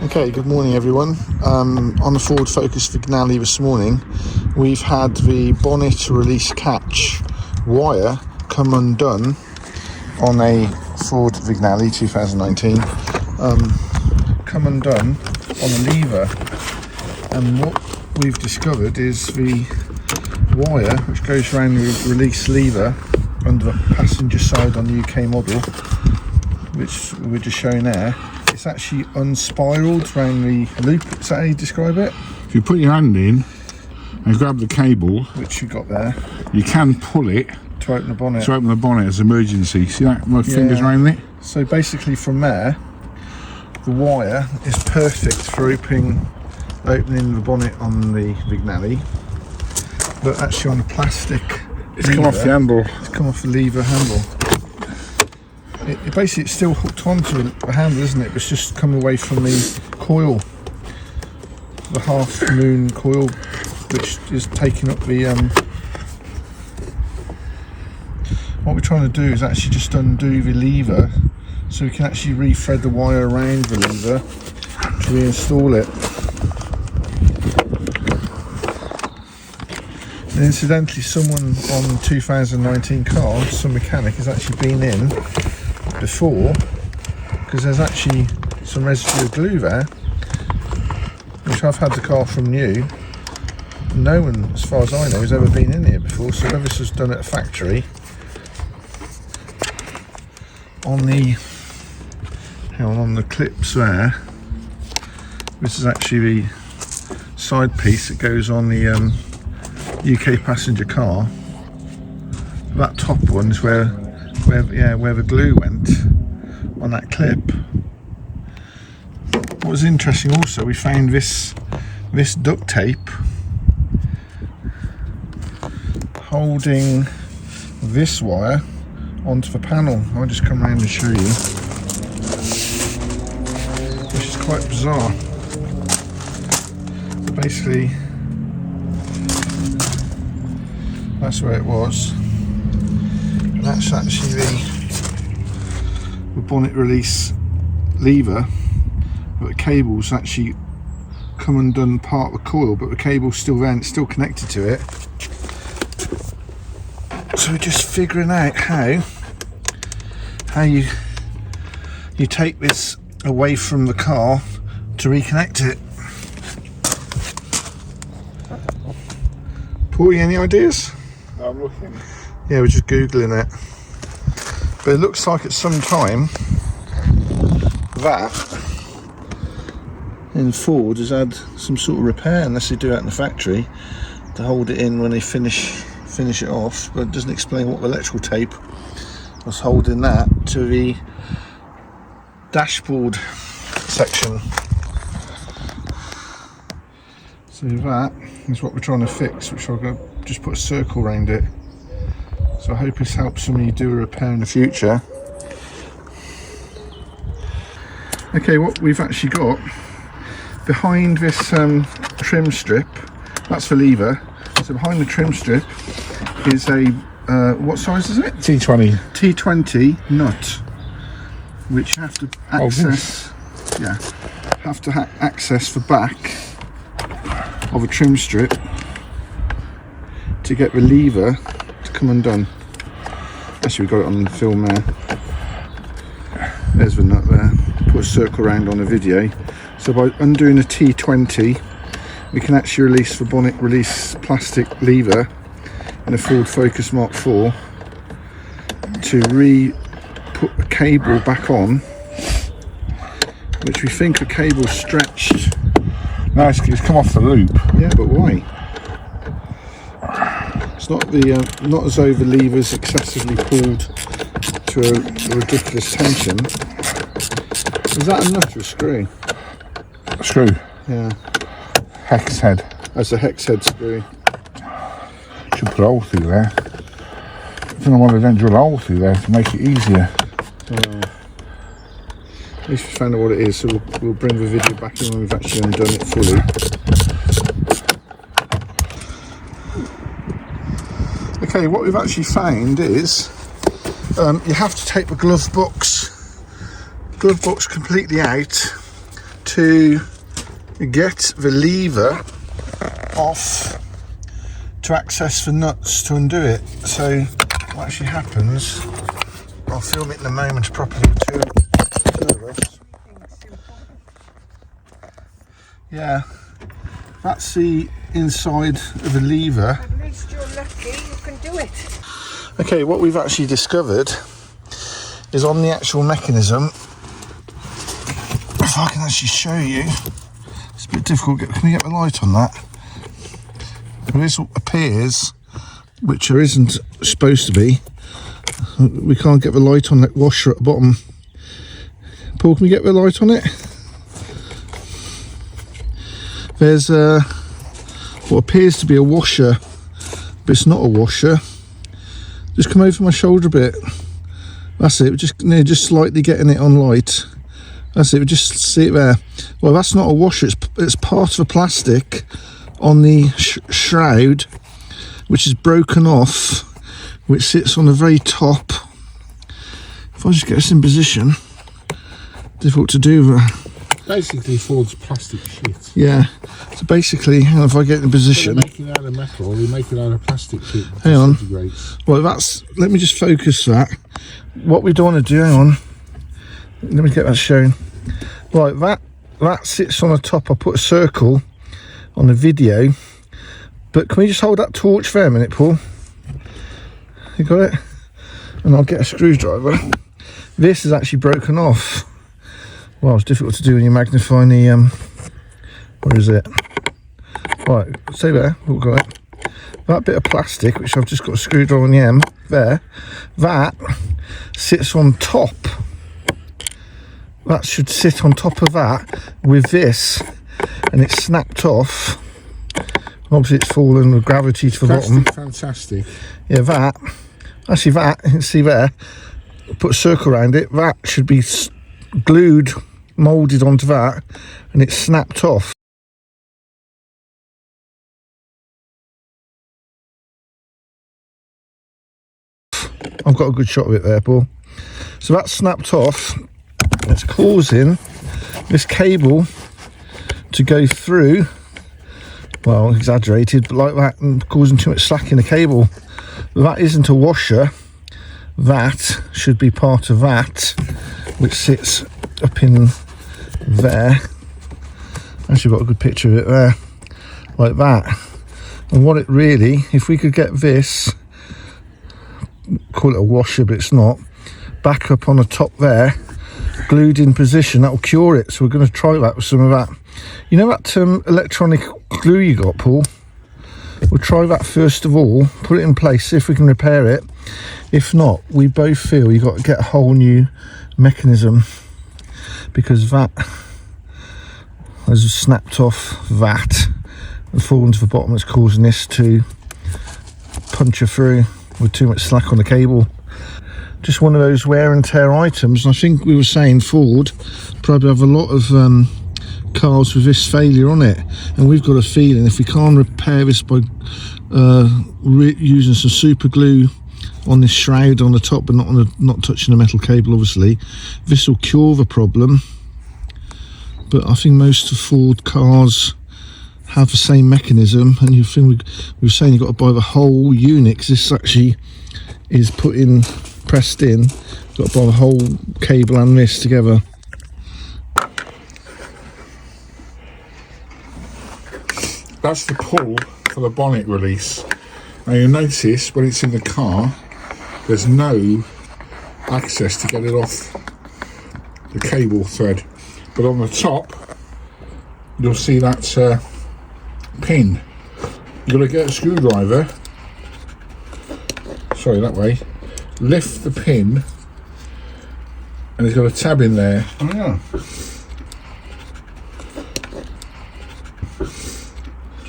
Okay, good morning everyone. On the Ford Focus Vignale this morning, we've had the bonnet release catch wire come undone on a Ford Vignale 2019, come undone on a lever, and what we've discovered is the wire which goes around the release lever under the passenger side on the UK model, which we're just showing there. It's actually unspiraled around the loop. Is that how you describe it? If you put your hand in and grab the cable, which you got there, you can pull it to open the bonnet. To open the bonnet as emergency. See that? My fingers around it. So basically, from there, the wire is perfect for opening the bonnet on the Vignale, but actually on the plastic, it's come off the handle. It's come off the lever handle. It basically, it's still hooked onto the handle, isn't it? But it's just come away from the coil, the half moon coil, which is taking up the. What we're trying to do is actually just undo the lever, so we can actually re-thread the wire around the lever to reinstall it. And incidentally, someone on the 2019 car, some mechanic, has actually been in before, because there's actually some residual glue there, which I've had the car from new. No one, as far as I know, has ever been in here before, so whoever this was done at a factory. On the clips there, this is actually the side piece that goes on the UK passenger car. That top one is where the glue went on that clip. What was interesting also, we found this duct tape holding this wire onto the panel. I'll just come around and show you, which is quite bizarre. But basically, that's where it was. And that's actually the bonnet release lever, but the cable's actually come undone part of the coil, but the cable's still there and it's still connected to it. So we're just figuring out how you take this away from the car to reconnect it. Paul, any ideas? No, I'm looking. Yeah, we're just googling it, but it looks like at some time that in Ford has had some sort of repair, unless they do it in the factory to hold it in when they finish it off, but it doesn't explain what the electrical tape was holding that to the dashboard section. So that is what we're trying to fix, which I'll go just put a circle around it. So I hope this helps when you do a repair in the future. Okay, what we've actually got behind this trim strip, that's the lever. So behind the trim strip is a what size is it? T20. T20 nut, which you have to access. Access the back of a trim strip to get the lever to come undone. Actually, we got it on the film there. There's the nut there. Put a circle around on the video. So by undoing the T20, we can actually release the bonnet release plastic lever in a Ford Focus Mark IV to put the cable back on, which we think the cable's stretched. No, it's come off the loop. Yeah, but why? It's not not as though the lever's excessively pulled to a ridiculous tension. Is that a nut or a screw? A screw. Yeah. Hex head. That's a hex head screw. Should put a hole through there. I don't know why they don't drill a hole through there to make it easier. At least we found out what it is, so we'll bring the video back in when we've actually undone it fully. Okay, what we've actually found is you have to take the glove box completely out to get the lever off to access the nuts to undo it. So what actually happens, I'll film it in a moment properly with two of us. Yeah, that's the inside of the lever. At least you're lucky you can do it. Okay, what we've actually discovered is on the actual mechanism, if I can actually show you, it's a bit difficult. Can we get the light on that? This appears, which there isn't supposed to be. We can't get the light on that washer at the bottom. Paul, can we get the light on it? There's what appears to be a washer, but it's not a washer. Just come over my shoulder a bit. That's it. We're just slightly getting it on light. That's it. We just see it there. Well, that's not a washer. It's part of a plastic on the shroud, which is broken off, which sits on the very top. If I just get this in position, difficult to do. Basically, Ford's plastic shit. Yeah. So basically, if I get in position, they make it out of metal, or they make it out of plastic shit. Hang on. Well, let me just focus that. What we don't want to do, hang on. Let me get that shown. Right, that sits on the top. I put a circle on the video, but can we just hold that torch for a minute, Paul? You got it? And I'll get a screwdriver. This is actually broken off. Well, it's difficult to do when you're magnifying the what is it? Right, stay there. We've got it. That bit of plastic, which I've just got a screwdriver on the end there, that sits on top. That should sit on top of that with this, and it's snapped off. Obviously, it's fallen with gravity to the bottom. Fantastic. Yeah, that. Actually, that, you can see there, put a circle around it. That should be glued, moulded onto that, and it's snapped off. I've got a good shot of it there, Paul. So that's snapped off. It's causing this cable to go through, well, exaggerated, but like that, and causing too much slack in the cable. That isn't a washer. That should be part of that, which sits up in there. Actually got a good picture of it there, like that. And what it really, if we could get this, call it a washer, but it's not, back up on the top there, glued in position, that will cure it. So we're going to try that with some of that. You know that electronic glue you got, Paul? We'll try that first of all, put it in place, see if we can repair it. If not, we both feel you've got to get a whole new mechanism, because that has snapped off that and fallen to the bottom. It's causing this to puncture through with too much slack on the cable. Just one of those wear and tear items. And I think we were saying Ford probably have a lot of cars with this failure on it, and we've got a feeling if we can't repair this by using some super glue on this shroud on the top, but not touching the metal cable, obviously, this will cure the problem. But I think most of Ford cars have the same mechanism, and you think we were saying you've got to buy the whole unit, because this actually is pressed in. You've got to buy the whole cable and this together. That's the pull for the bonnet release. Now you'll notice when it's in the car, there's no access to get it off the cable thread. But on the top, you'll see that pin. You've got to get a screwdriver, sorry, that way, lift the pin, and it's got a tab in there. Oh yeah.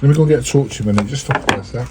Let me go and get a torch a minute, just stop there a sec.